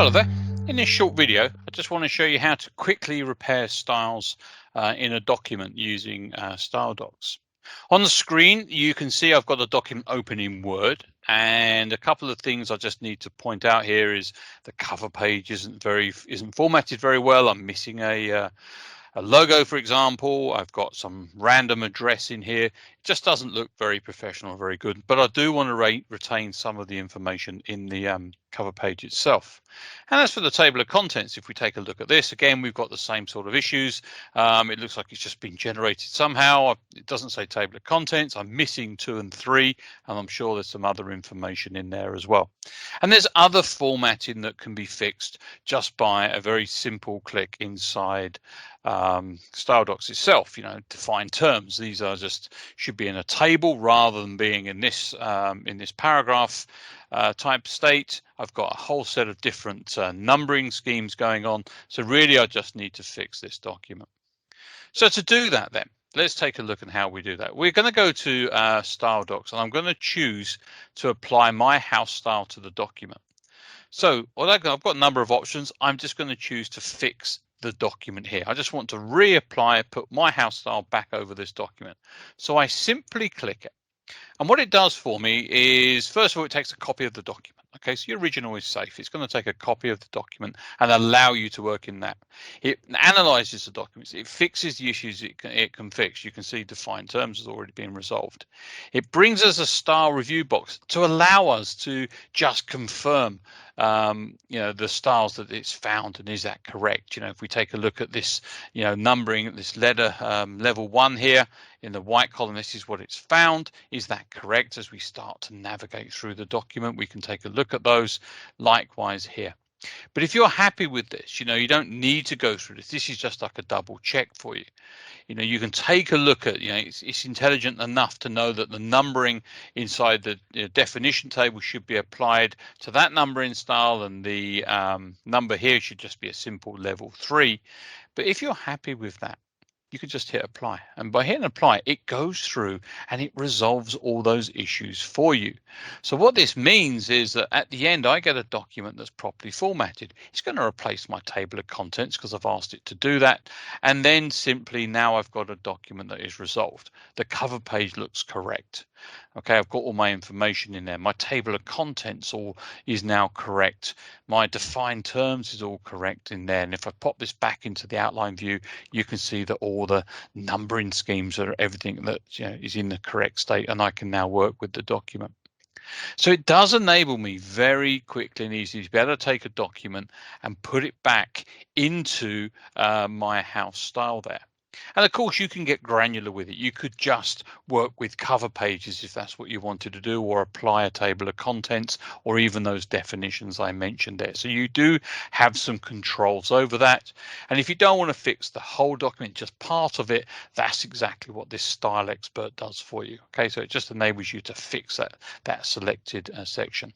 Hello there. In this short video, I just want to show you how to quickly repair styles in a document using styleDocs. On the screen, you can see I've got a document open in Word, and a couple of things I just need to point out here is the cover page isn't formatted very well. I'm missing a logo, for example. I've got some random address in here. It just doesn't look very professional, very good, but I do want to retain some of the information in the cover page itself. And as for the table of contents, if we take a look at this, again, we've got the same sort of issues. It looks like it's just been generated somehow. It doesn't say table of contents. I'm missing 2 and 3, and I'm sure there's some other information in there as well. And there's other formatting that can be fixed just by a very simple click inside styleDocs itself. Define terms. These are should be in a table rather than being in this paragraph type state. I've got a whole set of different numbering schemes going on. So really, I just need to fix this document. So to do that, then let's take a look at how we do that. We're going to go to styleDocs, and I'm going to choose to apply my house style to the document. So I've got a number of options. I'm just going to choose to fix the document here. I just want to reapply, put my house style back over this document. So I simply click it. And what it does for me is, first of all, it takes a copy of the document. Okay, so your original is safe. It's going to take a copy of the document and allow you to work in that. It analyzes the documents. It fixes the issues it can fix. You can see defined terms has already been resolved. It brings us a style review box to allow us to just confirm the styles that it's found, and is that correct? If we take a look at this, numbering at this letter level 1 here in the white column, this is what it's found. Is that correct? As we start to navigate through the document, we can take a look at those. Likewise here. But if you're happy with this, you don't need to go through this. This is just like a double check for you. You can take a look at, it's intelligent enough to know that the numbering inside the definition table should be applied to that numbering style, and the number here should just be a simple level 3. But if you're happy with that, you can just hit apply, and by hitting apply, it goes through and it resolves all those issues for you. So what this means is that at the end, I get a document that's properly formatted. It's going to replace my table of contents because I've asked it to do that, and then simply now I've got a document that is resolved. The cover page looks correct. Okay, I've got all my information in there. My table of contents is now correct. My defined terms is all correct in there. And if I pop this back into the outline view, you can see that all the numbering schemes are everything that is in the correct state, and I can now work with the document. So it does enable me very quickly and easily to be able to take a document and put it back into my house style there. And of course, you can get granular with it. You could just work with cover pages if that's what you wanted to do, or apply a table of contents, or even those definitions I mentioned there. So you do have some controls over that. And if you don't want to fix the whole document, just part of it, that's exactly what this style expert does for you. Okay, so it just enables you to fix that selected section.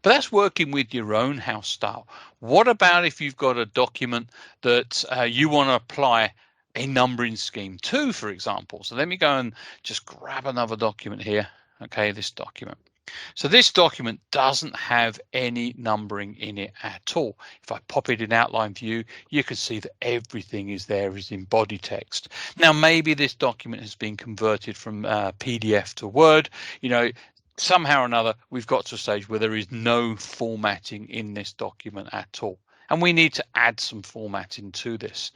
But that's working with your own house style. What about if you've got a document that you want to apply a numbering scheme to, for example? So let me go and just grab another document here. Okay, this document. So this document doesn't have any numbering in it at all. If I pop it in outline view, you can see that everything is in body text. Now, maybe this document has been converted from PDF to Word. Somehow or another, we've got to a stage where there is no formatting in this document at all, and we need to add some formatting to this.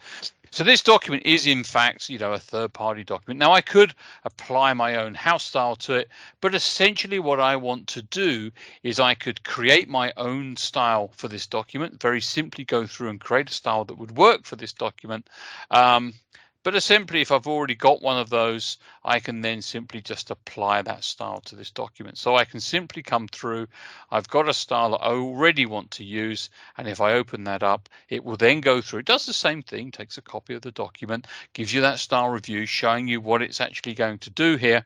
So this document is in fact, a third-party document. Now I could apply my own house style to it, but essentially what I want to do is I could create my own style for this document, very simply go through and create a style that would work for this document. But simply, if I've already got one of those, I can then simply just apply that style to this document. So I can simply come through. I've got a style that I already want to use, and if I open that up, it will then go through. It does the same thing, takes a copy of the document, gives you that style review, showing you what it's actually going to do here.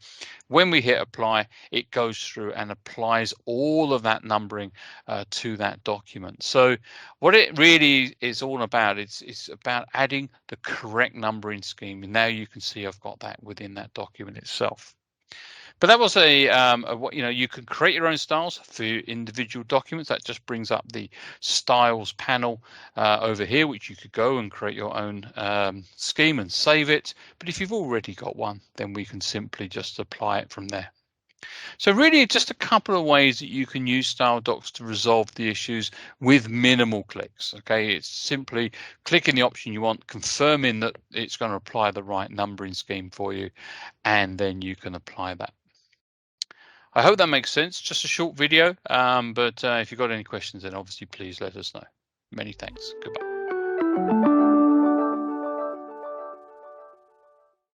When we hit apply, it goes through and applies all of that numbering to that document. So what it really is all about, it's about adding the correct numbering scheme. And now you can see I've got that within that document itself. But that was what you can create your own styles for individual documents. That just brings up the styles panel over here, which you could go and create your own scheme and save it. But if you've already got one, then we can simply just apply it from there. So really just a couple of ways that you can use styleDocs to resolve the issues with minimal clicks. Okay, it's simply clicking the option you want, confirming that it's going to apply the right numbering scheme for you, and then you can apply that. I hope that makes sense. Just a short video, but if you've got any questions, then obviously please let us know. Many thanks. Goodbye.